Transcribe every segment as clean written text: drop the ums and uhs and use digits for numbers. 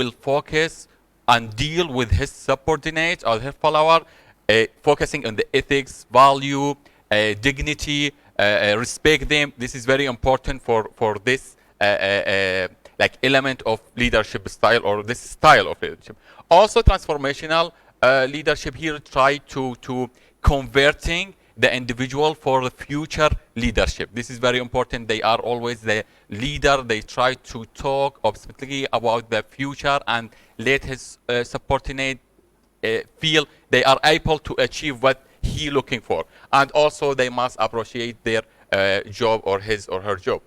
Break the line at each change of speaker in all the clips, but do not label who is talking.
will focus and deal with his subordinates or his follower, focusing on the ethics, value, dignity, respect them. This is very important for this like element of leadership style or this style of leadership. Also, transformational leadership here try to converting the individual for the future leadership. This is very important. They are always the leader. They try to talk optimally about the future and let his subordinate feel they are able to achieve what he looking for. And also they must appreciate their job or his or her job.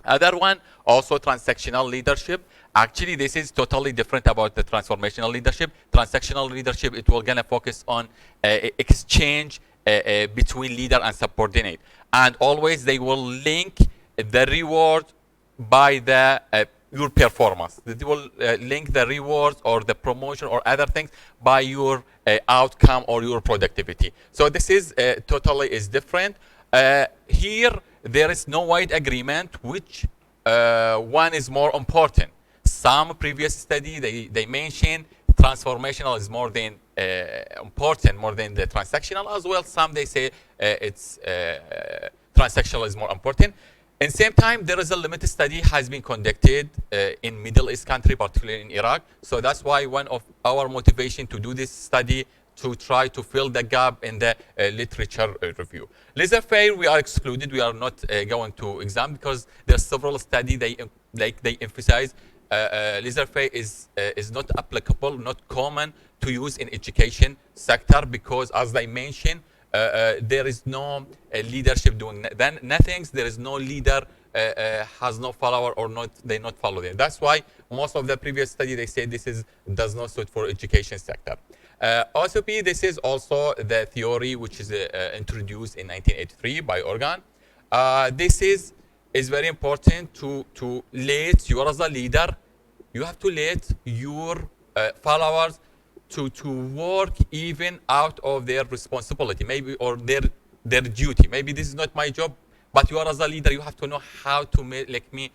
Other one, also transactional leadership. Actually, this is totally different about the transformational leadership. Transactional leadership, it will gonna focus on exchange between leader and subordinate. And always they will link the reward by the your performance. They will link the rewards or the promotion or other things by your outcome or your productivity. So this is totally is different. Here, there is no wide agreement which one is more important. Some previous study, they mention transformational is more than important, more than the transactional as well. Some they say it's transactional is more important. In the same time, there is a limited study has been conducted in Middle East country, particularly in Iraq. So that's why one of our motivation to do this study to try to fill the gap in the literature review. Laissez-faire, we are excluded. We are not going to examine because there are several studies they emphasize laissez-faire is not applicable, not common to use in education sector because, as I mentioned, there is no leadership doing nothing. There is no leader has no follower or not they not follow them. That's why most of the previous study they say this is does not suit for education sector. OSOP, this is also the theory which is introduced in 1983 by Organ. This is very important to let you as a leader, you have to let your followers to work even out of their responsibility, maybe or their duty. Maybe this is not my job, but you are as a leader, you have to know how to make like me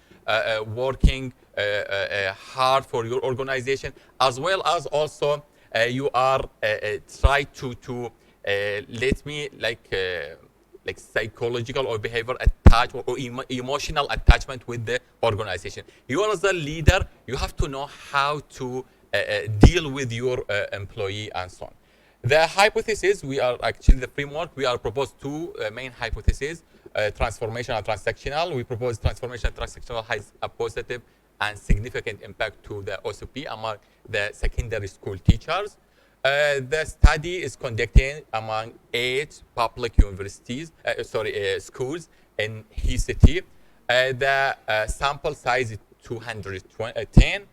working hard for your organization, as well as also you are try to let me like psychological or behavior attachment or emotional attachment with the organization. You are as a leader, you have to know how to deal with your employee and so on. The hypothesis, we are actually the framework, we are proposed two main hypotheses, transformational and transactional. We propose transformational and transactional has a positive and significant impact to the OSOP among the secondary school teachers. The study is conducted among 8 public universities, schools in his city. The sample size is 210.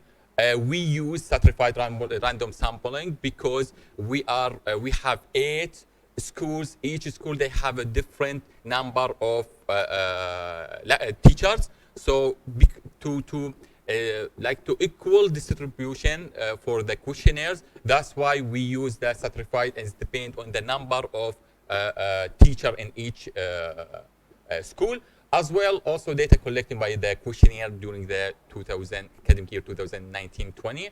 We use certified random sampling because we have 8 schools. Each school they have a different number of teachers. So to equal distribution for the questionnaires. That's why we use the certified and depend on the number of teacher in each school. As well, also data collected by the questionnaire during the academic year 2019-20.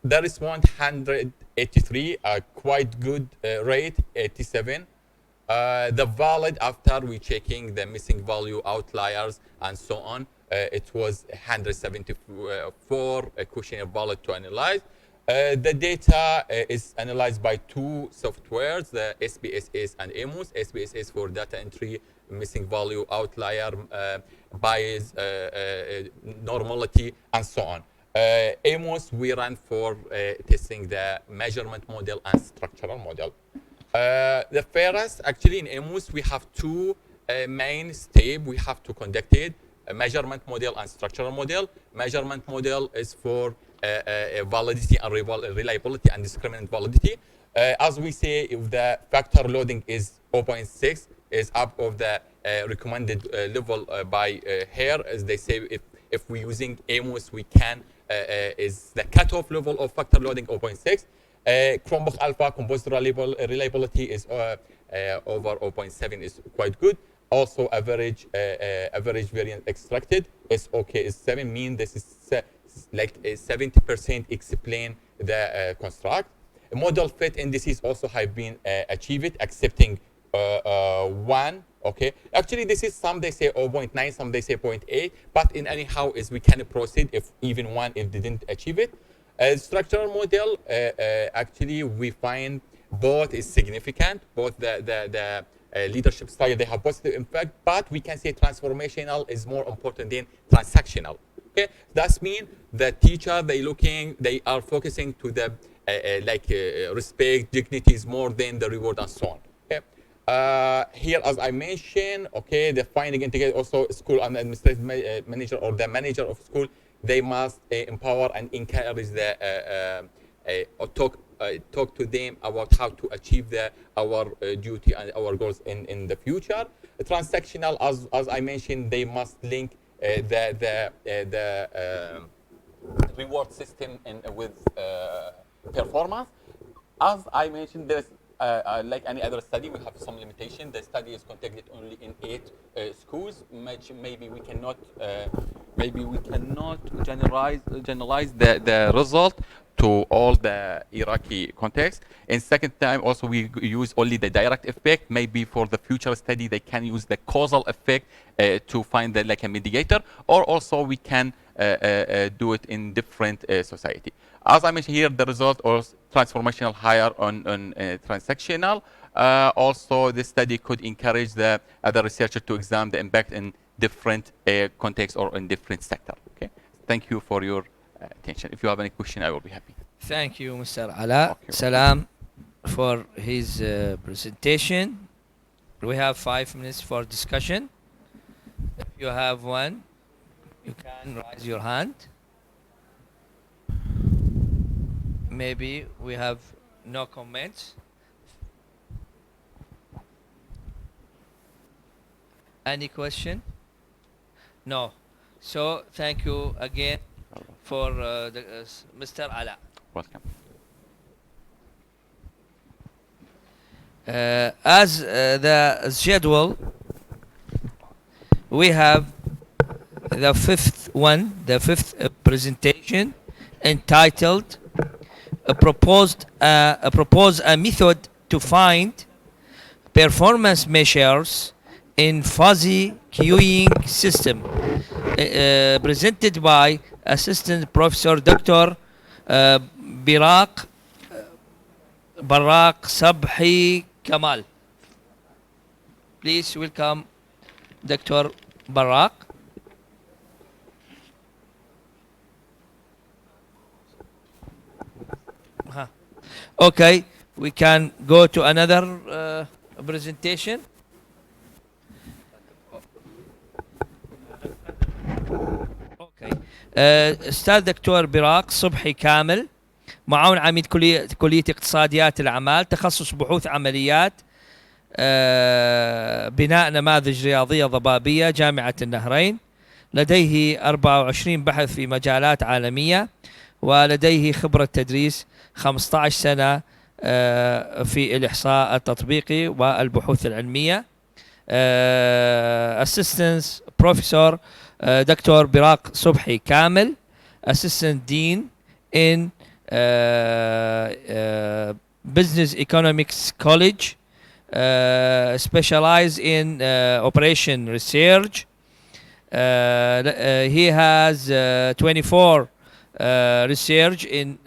There is 183, a quite good rate, 87. The valid after we checking the missing value outliers and so on, it was 174 questionnaire valid to analyze. The data is analyzed by 2 softwares, the SPSS and AMOS. SPSS for data entry, missing value, outlier, bias, normality, and so on. AMOS we run for testing the measurement model and structural model. The first, actually in AMOS, we have 2 main steps we have to conduct it. A measurement model and structural model. Measurement model is for validity and reliability and discriminant validity. As we say, if the factor loading is 0.6, is up of the recommended level by here, as they say, if we're using AMOS, we can, is the cutoff level of factor loading 0.6. Chromebook alpha composite reliability is over 0.7 is quite good. Also average variance extracted is okay, is 7, mean this is like 70% explain the construct. Model fit indices also have been achieved, accepting 1. Okay, actually this is some they say 0.9, some they say 0.8, but in anyhow is we can proceed if even 1 if they didn't achieve it. Structural model, actually we find both is significant, both the leadership style they have positive impact, but we can say transformational is more important than transactional. Okay, that means the teacher they are focusing to the respect, dignities more than the reward and so on. Okay. Here, as I mentioned, okay, the finding integrate also school and administrative manager or the manager of school, they must empower and encourage the talk to them about how to achieve our duty and our goals in the future. Transactional, as I mentioned, they must link the reward system with performance. As I mentioned, there's like any other study, we have some limitation. The study is conducted only in 8 schools. Maybe we cannot generalize the result to all the Iraqi context. And second time, also we use only the direct effect. Maybe for the future study, they can use the causal effect to find like a mediator, or also we can do it in different society. As I mentioned here, the result was transformational higher on transactional. Also, this study could encourage the other researcher to examine the impact in different contexts or in different sector. Okay, thank you for your attention. If you have any question, I will be happy.
Thank you, Mr. Ala Salam, for his presentation. We have 5 minutes for discussion. If you have one, you can raise your hand. Maybe we have no comments. Any question? No. So thank you again for Mr. Ala.
Welcome.
As the schedule, we have the fifth presentation entitled propose a method to find performance measures in fuzzy queuing system, presented by Assistant Professor Dr. Barak Sabhi Kamal. Please welcome Dr. Barak. Okay, we can go to another presentation. Okay. أستاذ دكتور براق صبحي كامل، معاون عميد كلية اقتصاديات الأعمال، تخصص بحوث عمليات، بناء نماذج رياضية ضبابية، جامعة النهرين. لديه 24 بحث في مجالات عالمية، ولديه خبرة تدريس 15 سنة في الإحصاء التطبيقي والبحوث العلمية. Assistant Professor Dr. Barak Subhi Kamel, Assistant Dean in Business Economics College, specialized in operation research. He has 24 research in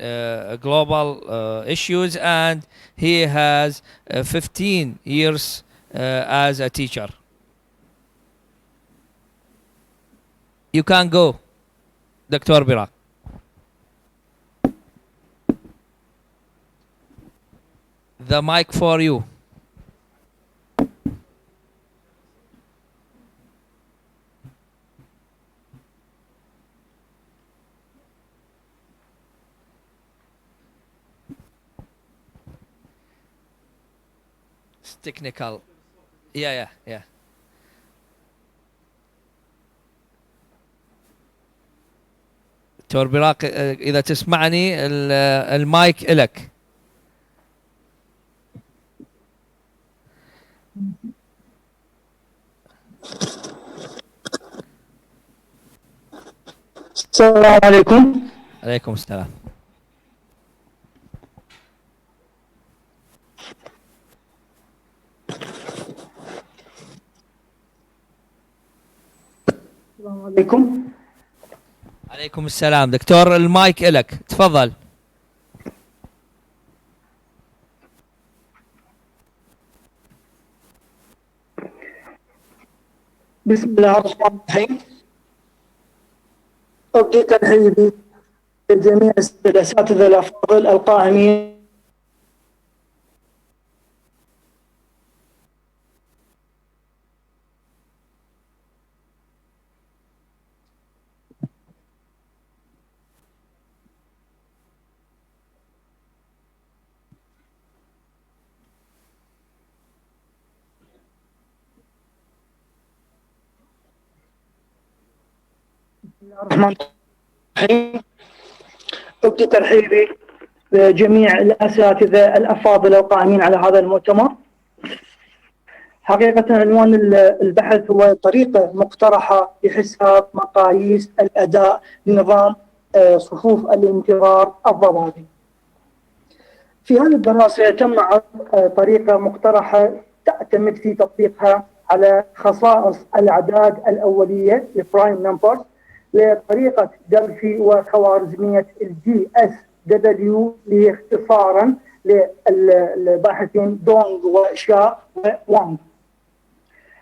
global issues, and he has 15 years as a teacher. You can go, Dr. Barak. The mic for you. It's technical. Yeah. دكتور براق إذا تسمعني المايك إلك.
السلام عليكم.
عليكم السلام.
السلام عليكم.
عليكم السلام دكتور، المايك إلك، تفضل.
بسم الله الرحمن الرحيم. أبدي ترحيبي بجميع الأساتذة الأفاضل القائمين الرحمن الرحيم. أبدي ترحيبي بجميع الأساتذة الأفاضل القائمين على هذا المؤتمر. حقيقة عنوان البحث هو طريقة مقترحة لحساب مقاييس الأداء لنظام صفوف الانتظار الضبابي. في هذه الدراسة تم عرض طريقة مقترحة تعتمد في تطبيقها على خصائص الأعداد الأولية البرايم نمبرز لطريقة دلفي وخوارزمية GSW اختصارا للباحثين دونغ وشا ووانغ،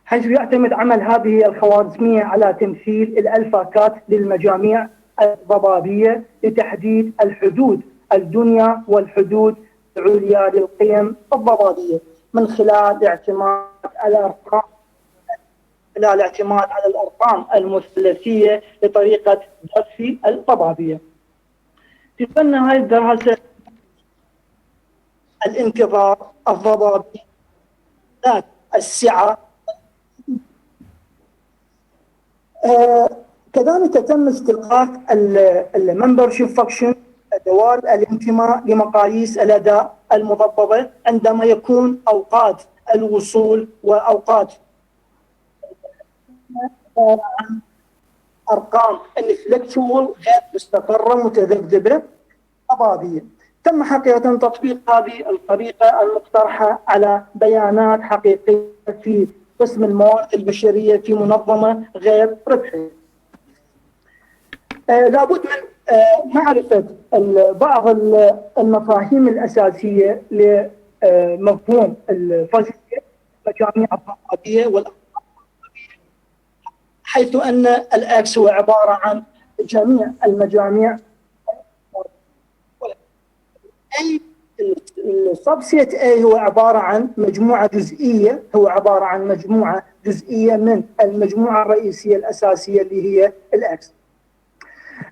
حيث يعتمد عمل هذه الخوارزمية على تمثيل الألفاكات للمجاميع الضبابية لتحديد الحدود الدنيا والحدود العليا للقيم الضبابية من خلال الاعتماد على الأرقام المثلثية لطريقة دلفي الضبابية. تتبنى هذه الدراسة الانتظار الضبابي ذات السعة. كذلك تم استلقاء الممبرشيب فانكشن دوال الانتماء لمقاييس الأداء المضببة عندما يكون أوقات الوصول وأوقات أرقام الفلكتوال غير مستقرة متذبذبة ضبابية. تم حقيقة تطبيق هذه الطريقة المقترحة على بيانات حقيقية في قسم الموارد البشرية في منظمة غير ربحية. لابد من معرفة بعض المفاهيم الأساسية لمفهوم الفازية المجاميع الضبابية والأرقام، حيث أن الأكس هو عبارة عن جميع المجاميع. السبسيت A هو عبارة عن مجموعة جزئية، من المجموعة الرئيسية الأساسية اللي هي الأكس.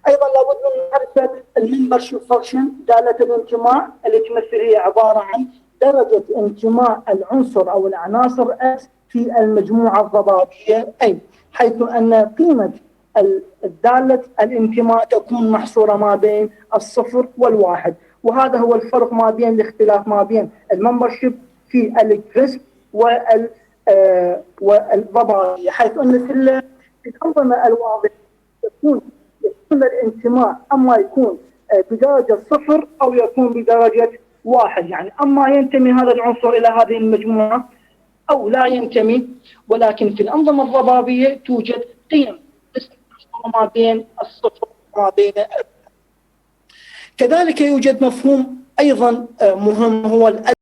أيضا لابد من معرفة الممبرشيب فانكشن دالة الانتماء اللي تمثل هي عبارة عن درجة انتماء العنصر أو العناصر X في المجموعة الضبابية A، حيث أن قيمة الدالة الانتماء تكون محصورة ما بين الصفر والواحد. وهذا هو الفرق ما بين الاختلاف ما بين الممبرشيب في الكريسب والضبابية، حيث أن في الأنظمة الواضحة يكون الانتماء أما يكون بدرجة صفر أو يكون بدرجة واحد، يعني أما ينتمي هذا العنصر إلى هذه المجموعة أو لا ينتمي. ولكن في الأنظمة الضبابية توجد قيم ما بين الصفر وما بين. كذلك يوجد مفهوم أيضا مهم هو